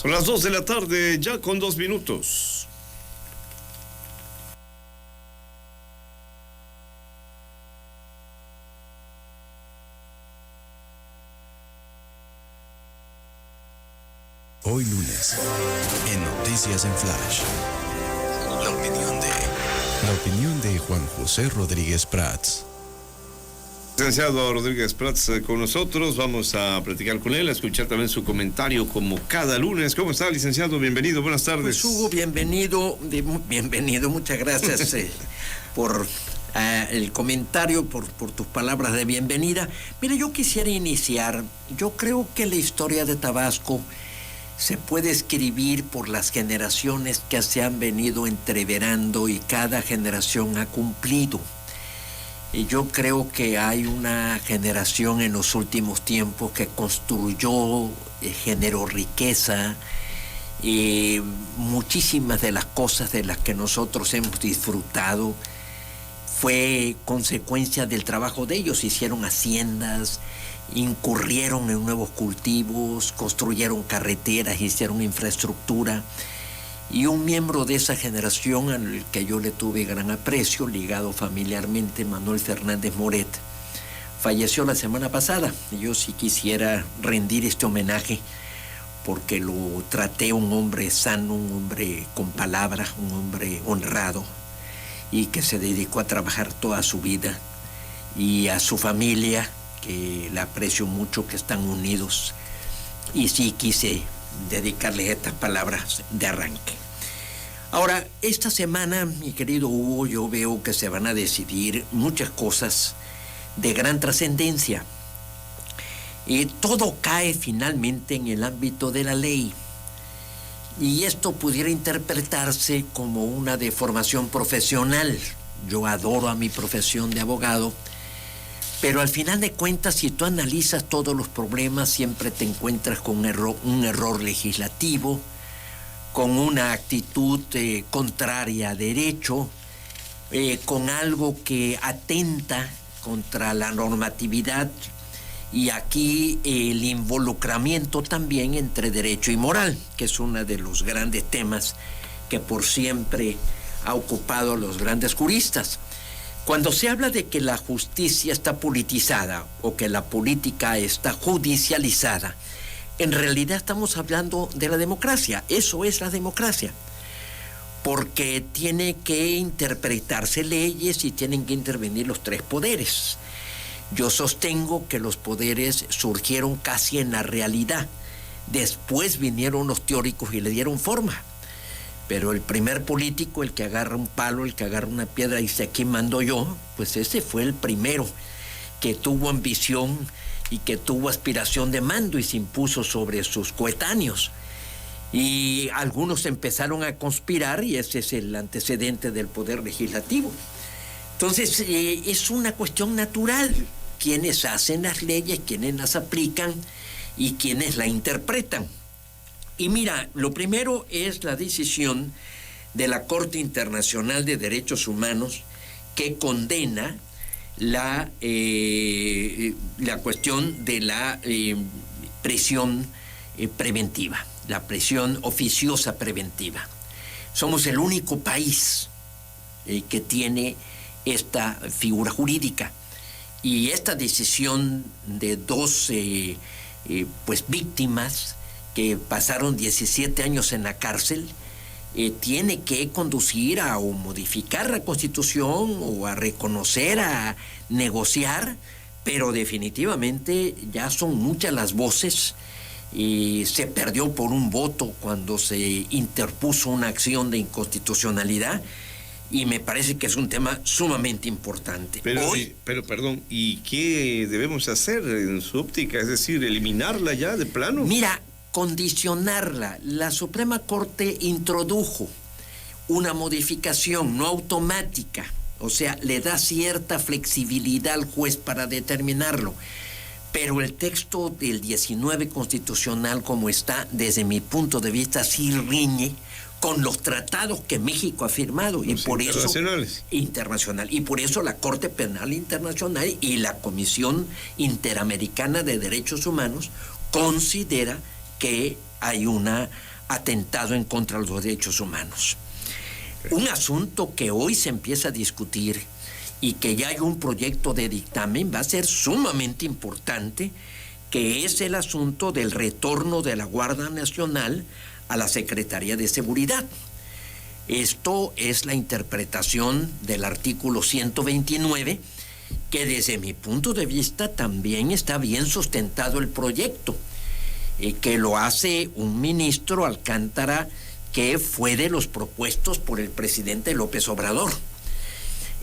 Son las 2 de la tarde, ya con 2 minutos. Hoy lunes, en Noticias en Flash, la opinión de Juan José Rodríguez Prats. Licenciado Rodríguez Prats con nosotros, vamos a platicar con él, a escuchar también su comentario como cada lunes. ¿Cómo está, licenciado? Bienvenido, buenas tardes. Pues Hugo, bienvenido, muchas gracias por el comentario, por tus palabras de bienvenida. Mire, yo quisiera iniciar, yo creo que la historia de Tabasco se puede escribir por las generaciones que se han venido entreverando y cada generación ha cumplido. Y yo creo que hay una generación en los últimos tiempos que construyó, generó riqueza, y muchísimas de las cosas de las que nosotros hemos disfrutado fue consecuencia del trabajo de ellos. Hicieron haciendas, incurrieron en nuevos cultivos, construyeron carreteras, hicieron infraestructura. Y un miembro de esa generación al que yo le tuve gran aprecio, ligado familiarmente, Manuel Fernández Moret, falleció la semana pasada. Yo sí quisiera rendir este homenaje porque lo traté un hombre sano, un hombre con palabra, un hombre honrado y que se dedicó a trabajar toda su vida, y a su familia, que la aprecio mucho, que están unidos, y sí quise dedicarles estas palabras de arranque. Ahora, esta semana, mi querido Hugo, yo veo que se van a decidir muchas cosas de gran trascendencia. Todo cae finalmente en el ámbito de la ley. Y esto pudiera interpretarse como una deformación profesional. Yo adoro a mi profesión de abogado, pero al final de cuentas, si tú analizas todos los problemas, siempre te encuentras con un error legislativo, con una actitud contraria a derecho, con algo que atenta contra la normatividad, y aquí el involucramiento también entre derecho y moral, que es uno de los grandes temas que por siempre ha ocupado a los grandes juristas. Cuando se habla de que la justicia está politizada o que la política está judicializada, en realidad estamos hablando de la democracia. Eso es la democracia, porque tiene que interpretarse leyes y tienen que intervenir los tres poderes. Yo sostengo que los poderes surgieron casi en la realidad. Después vinieron los teóricos y le dieron forma. Pero el primer político, el que agarra un palo, el que agarra una piedra y dice, aquí mando yo, pues ese fue el primero que tuvo ambición y que tuvo aspiración de mando y se impuso sobre sus coetáneos. Y algunos empezaron a conspirar, y ese es el antecedente del poder legislativo. Entonces, es una cuestión natural. Quienes hacen las leyes, quienes las aplican y quienes la interpretan. Y mira, lo primero es la decisión de la Corte Internacional de Derechos Humanos, que condena la cuestión de la prisión preventiva, la prisión oficiosa preventiva. Somos el único país que tiene esta figura jurídica, y esta decisión de dos víctimas que pasaron 17 años en la cárcel, tiene que conducir a o modificar la Constitución o a reconocer, a negociar, pero definitivamente ya son muchas las voces, y se perdió por un voto cuando se interpuso una acción de inconstitucionalidad, y me parece que es un tema sumamente importante. Pero perdón, ¿y qué debemos hacer en su óptica? Es decir, ¿eliminarla ya de plano? Mira, condicionarla. La Suprema Corte introdujo una modificación no automática, o sea, le da cierta flexibilidad al juez para determinarlo. Pero el texto del 19 constitucional como está, desde mi punto de vista, sí riñe con los tratados que México ha firmado, y por eso internacional, y por eso la Corte Penal Internacional y la Comisión Interamericana de Derechos Humanos considera que hay una atentado en contra de los derechos humanos. Un asunto que hoy se empieza a discutir y que ya hay un proyecto de dictamen va a ser sumamente importante, que es el asunto del retorno de la Guardia Nacional a la Secretaría de Seguridad. Esto es la interpretación del artículo 129, que desde mi punto de vista también está bien sustentado el proyecto, que lo hace un ministro, Alcántara, que fue de los propuestos por el presidente López Obrador.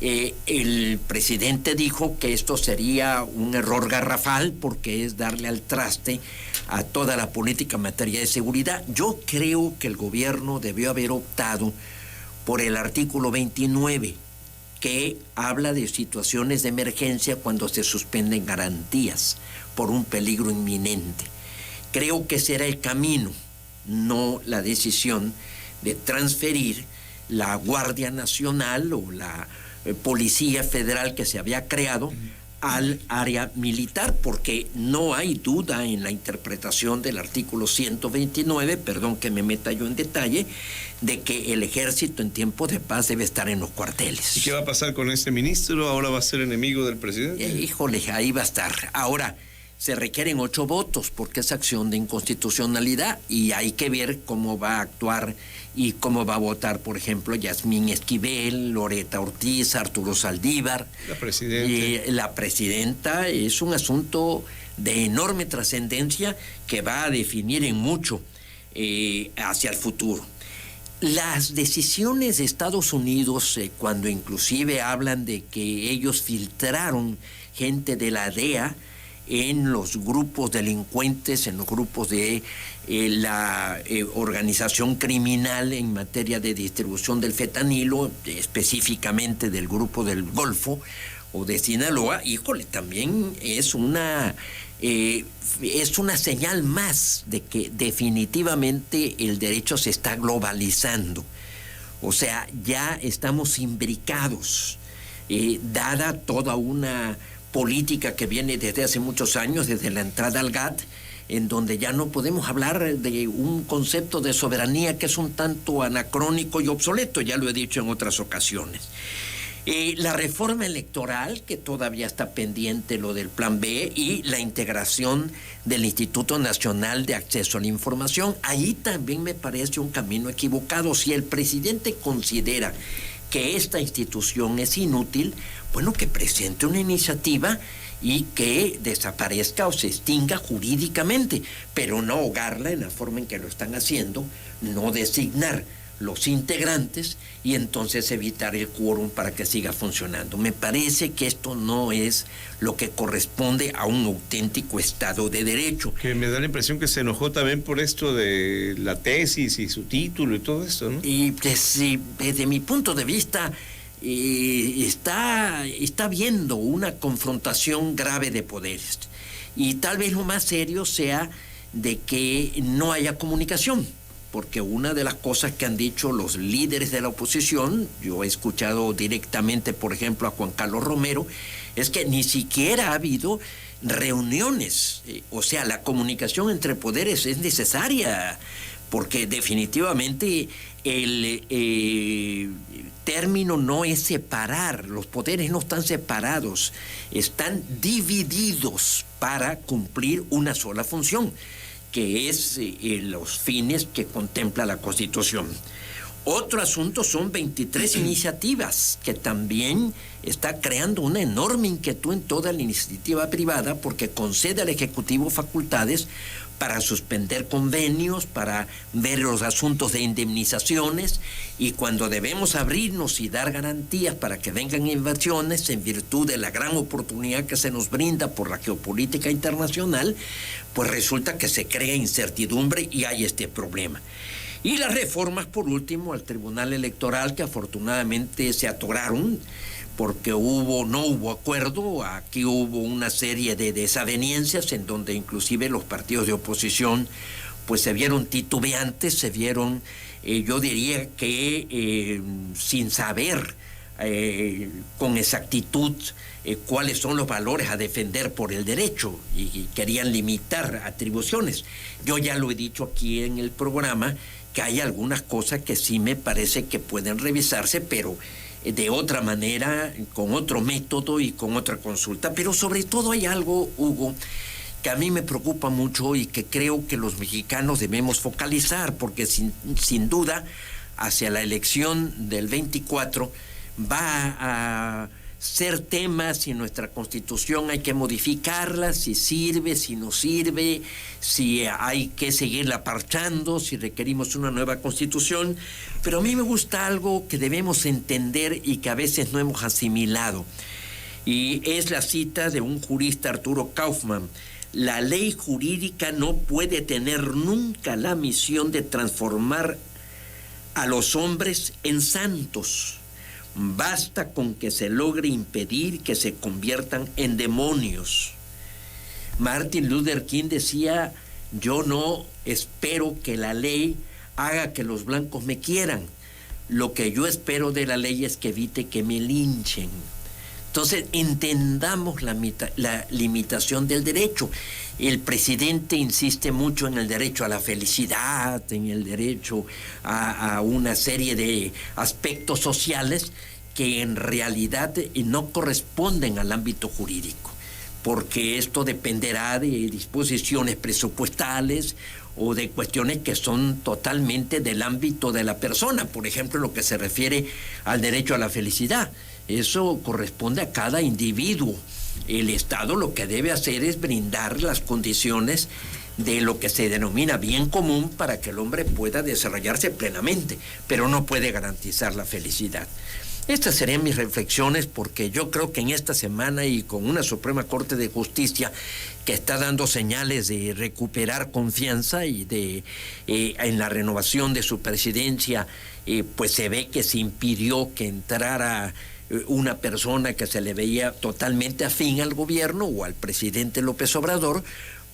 El presidente dijo que esto sería un error garrafal porque es darle al traste a toda la política en materia de seguridad. Yo creo que el gobierno debió haber optado por el artículo 29, que habla de situaciones de emergencia cuando se suspenden garantías por un peligro inminente. Creo que ese era el camino, no la decisión de transferir la Guardia Nacional o la Policía Federal que se había creado al área militar, porque no hay duda en la interpretación del artículo 129, perdón que me meta yo en detalle, de que el ejército en tiempo de paz debe estar en los cuarteles. ¿Y qué va a pasar con ese ministro? ¿Ahora va a ser enemigo del presidente? Híjole, ahí va a estar. Ahora, se requieren 8 votos porque es acción de inconstitucionalidad y hay que ver cómo va a actuar y cómo va a votar, por ejemplo, Yasmín Esquivel, Loreta Ortiz, Arturo Saldívar. La presidenta. La presidenta. Es un asunto de enorme trascendencia que va a definir en mucho hacia el futuro. Las decisiones de Estados Unidos, cuando inclusive hablan de que ellos filtraron gente de la DEA en los grupos delincuentes, en los grupos de la organización criminal en materia de distribución del fentanilo, específicamente del grupo del Golfo o de Sinaloa, híjole, también es una señal más de que definitivamente el derecho se está globalizando. O sea, ya estamos imbricados, dada toda una política que viene desde hace muchos años, desde la entrada al GATT, en donde ya no podemos hablar de un concepto de soberanía que es un tanto anacrónico y obsoleto, ya lo he dicho en otras ocasiones. La reforma electoral, que todavía está pendiente lo del Plan B, y la integración del Instituto Nacional de Acceso a la Información, ahí también me parece un camino equivocado. Si el presidente considera que esta institución es inútil, bueno, que presente una iniciativa y que desaparezca o se extinga jurídicamente, pero no ahogarla en la forma en que lo están haciendo, no designar los integrantes y entonces evitar el quórum para que siga funcionando. Me parece que esto no es lo que corresponde a un auténtico Estado de Derecho. Que me da la impresión que se enojó también por esto de la tesis y su título y todo esto, ¿no? Y desde mi punto de vista está habiendo una confrontación grave de poderes y tal vez lo más serio sea de que no haya comunicación, porque una de las cosas que han dicho los líderes de la oposición, yo he escuchado directamente, por ejemplo, a Juan Carlos Romero, es que ni siquiera ha habido reuniones, o sea, la comunicación entre poderes es necesaria, porque definitivamente el término no es separar, los poderes no están separados, están divididos para cumplir una sola función, que es los fines que contempla la Constitución. Otro asunto son 23 iniciativas que también está creando una enorme inquietud en toda la iniciativa privada porque concede al Ejecutivo facultades para suspender convenios, para ver los asuntos de indemnizaciones y cuando debemos abrirnos y dar garantías para que vengan inversiones en virtud de la gran oportunidad que se nos brinda por la geopolítica internacional, pues resulta que se crea incertidumbre y hay este problema. Y las reformas, por último, al Tribunal Electoral, que afortunadamente se atoraron porque no hubo acuerdo. Aquí hubo una serie de desavenencias en donde inclusive los partidos de oposición pues se vieron titubeantes, se vieron, yo diría que sin saber con exactitud cuáles son los valores a defender por el derecho y querían limitar atribuciones. Yo ya lo he dicho aquí en el programa que hay algunas cosas que sí me parece que pueden revisarse, pero de otra manera, con otro método y con otra consulta. Pero sobre todo hay algo, Hugo, que a mí me preocupa mucho y que creo que los mexicanos debemos focalizar, porque sin duda hacia la elección del 24 va a ser tema si nuestra Constitución hay que modificarla, si sirve, si no sirve, si hay que seguirla parchando, si requerimos una nueva Constitución. Pero a mí me gusta algo que debemos entender y que a veces no hemos asimilado. Y es la cita de un jurista, Arturo Kaufman. La ley jurídica no puede tener nunca la misión de transformar a los hombres en santos. Basta con que se logre impedir que se conviertan en demonios. Martin Luther King decía: yo no espero que la ley haga que los blancos me quieran. Lo que yo espero de la ley es que evite que me linchen. Entonces, entendamos la limitación del derecho. El presidente insiste mucho en el derecho a la felicidad, en el derecho a una serie de aspectos sociales que en realidad no corresponden al ámbito jurídico, porque esto dependerá de disposiciones presupuestales o de cuestiones que son totalmente del ámbito de la persona. Por ejemplo, lo que se refiere al derecho a la felicidad. Eso corresponde a cada individuo. El Estado lo que debe hacer es brindar las condiciones de lo que se denomina bien común para que el hombre pueda desarrollarse plenamente, pero no puede garantizar la felicidad. Estas serían mis reflexiones, porque yo creo que en esta semana, y con una Suprema Corte de Justicia que está dando señales de recuperar confianza y en la renovación de su presidencia, pues se ve que se impidió que entrara una persona que se le veía totalmente afín al gobierno o al presidente López Obrador.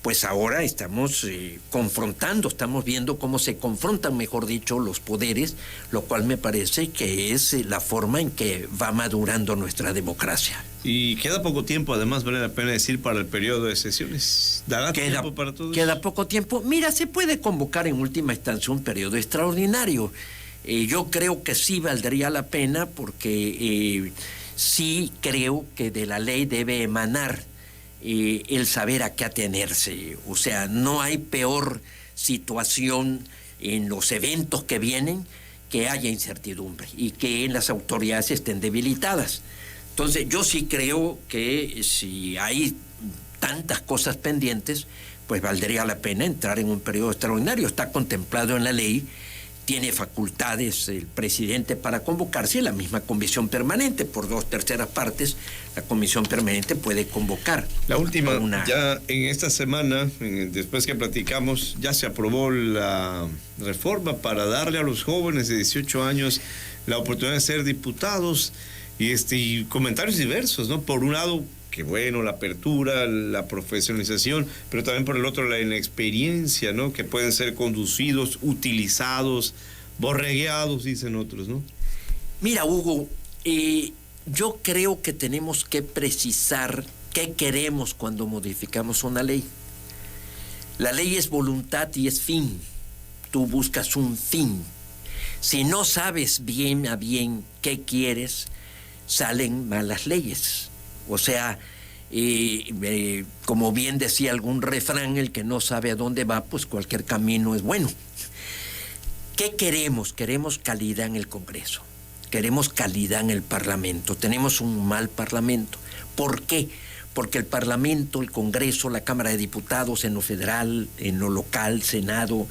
Pues ahora estamos estamos viendo cómo se confrontan, mejor dicho, los poderes, lo cual me parece que es la forma en que va madurando nuestra democracia. Y queda poco tiempo, además, vale la pena decir, para el periodo de sesiones. ¿Dará tiempo para todos? Queda poco tiempo. Mira, se puede convocar en última instancia un periodo extraordinario. Yo creo que sí valdría la pena, porque sí creo que de la ley debe emanar el saber a qué atenerse. O sea, no hay peor situación en los eventos que vienen que haya incertidumbre y que las autoridades estén debilitadas. Entonces, yo sí creo que si hay tantas cosas pendientes, pues valdría la pena entrar en un periodo extraordinario. Está contemplado en la ley. Tiene facultades el presidente para convocarse, y la misma comisión permanente, por 2/3 partes, la comisión permanente puede convocar. La última, ya en esta semana, después que platicamos, ya se aprobó la reforma para darle a los jóvenes de 18 años la oportunidad de ser diputados, y comentarios diversos, ¿no? Por un lado, que bueno, la apertura, la profesionalización, pero también por el otro la inexperiencia, ¿no? Que pueden ser conducidos, utilizados, borregueados, dicen otros, ¿no? Mira, Hugo, yo creo que tenemos que precisar qué queremos cuando modificamos una ley. La ley es voluntad y es fin. Tú buscas un fin. Si no sabes bien a bien qué quieres, salen malas leyes. O sea, como bien decía algún refrán, el que no sabe a dónde va, pues cualquier camino es bueno. ¿Qué queremos? Queremos calidad en el Congreso, queremos calidad en el Parlamento. Tenemos un mal Parlamento. ¿Por qué? Porque el Parlamento, el Congreso, la Cámara de Diputados, en lo federal, en lo local, Senado,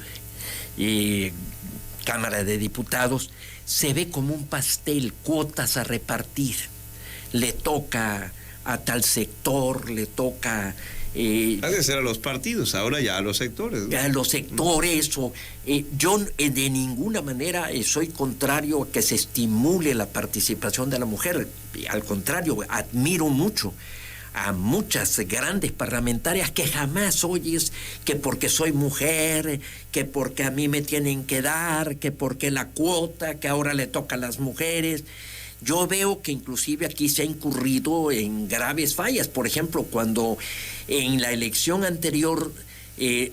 Cámara de Diputados, se ve como un pastel, cuotas a repartir. Le toca a tal sector, le toca... Antes eran los partidos, ahora ya a los sectores, ¿no? A los sectores. Yo de ninguna manera soy contrario a que se estimule la participación de la mujer. Al contrario, admiro mucho a muchas grandes parlamentarias que jamás oyes que porque soy mujer, que porque a mí me tienen que dar, que porque la cuota, que ahora le toca a las mujeres. Yo veo que inclusive aquí se ha incurrido en graves fallas. Por ejemplo, cuando en la elección anterior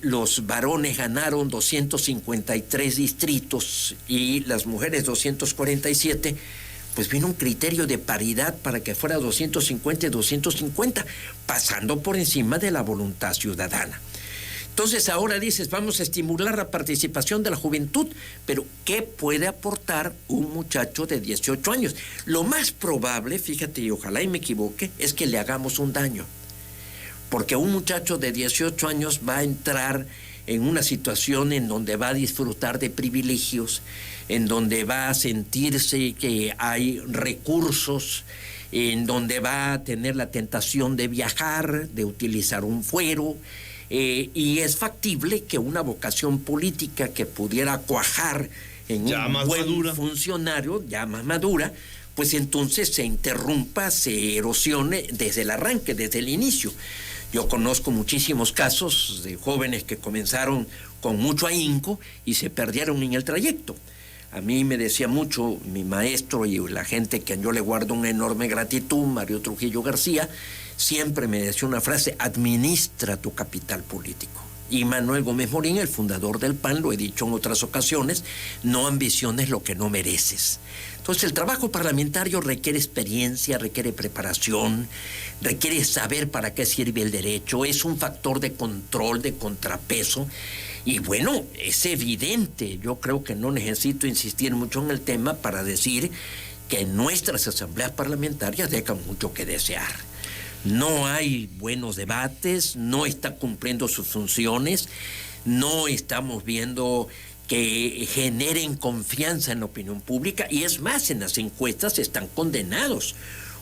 los varones ganaron 253 distritos y las mujeres 247, pues vino un criterio de paridad para que fuera 250 y 250, pasando por encima de la voluntad ciudadana. Entonces ahora dices, vamos a estimular la participación de la juventud, pero ¿qué puede aportar un muchacho de 18 años? Lo más probable, fíjate, y ojalá y me equivoque, es que le hagamos un daño. Porque un muchacho de 18 años va a entrar en una situación en donde va a disfrutar de privilegios, en donde va a sentirse que hay recursos, en donde va a tener la tentación de viajar, de utilizar un fuero, y es factible que una vocación política que pudiera cuajar en ya un buen funcionario, ya más madura, pues entonces se interrumpa, se erosione desde el arranque, desde el inicio. Yo conozco muchísimos casos de jóvenes que comenzaron con mucho ahínco y se perdieron en el trayecto. A mí me decía mucho mi maestro y la gente que yo le guardo una enorme gratitud, Mario Trujillo García, siempre me decía una frase: administra tu capital político. Y Manuel Gómez Morín, el fundador del PAN, lo he dicho en otras ocasiones, no ambiciones lo que no mereces. Entonces el trabajo parlamentario requiere experiencia, requiere preparación, requiere saber para qué sirve el derecho, es un factor de control, de contrapeso. Y bueno, es evidente, yo creo que no necesito insistir mucho en el tema para decir que nuestras asambleas parlamentarias dejan mucho que desear. No hay buenos debates, no está cumpliendo sus funciones, no estamos viendo que generen confianza en la opinión pública, y es más, en las encuestas están condenados,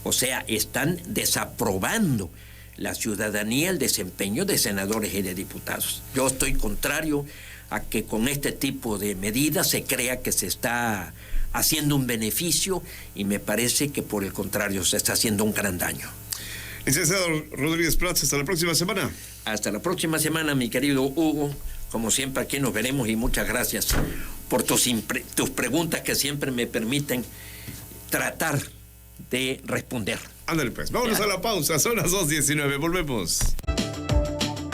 o sea, están desaprobando la ciudadanía el desempeño de senadores y de diputados. Yo estoy contrario a que con este tipo de medidas se crea que se está haciendo un beneficio, y me parece que por el contrario se está haciendo un gran daño. Licenciado Rodríguez Prats, hasta la próxima semana. Hasta la próxima semana, mi querido Hugo. Como siempre, aquí nos veremos, y muchas gracias por tus preguntas que siempre me permiten tratar de responder. Ándale pues, vámonos a la pausa, son las 2:19, volvemos.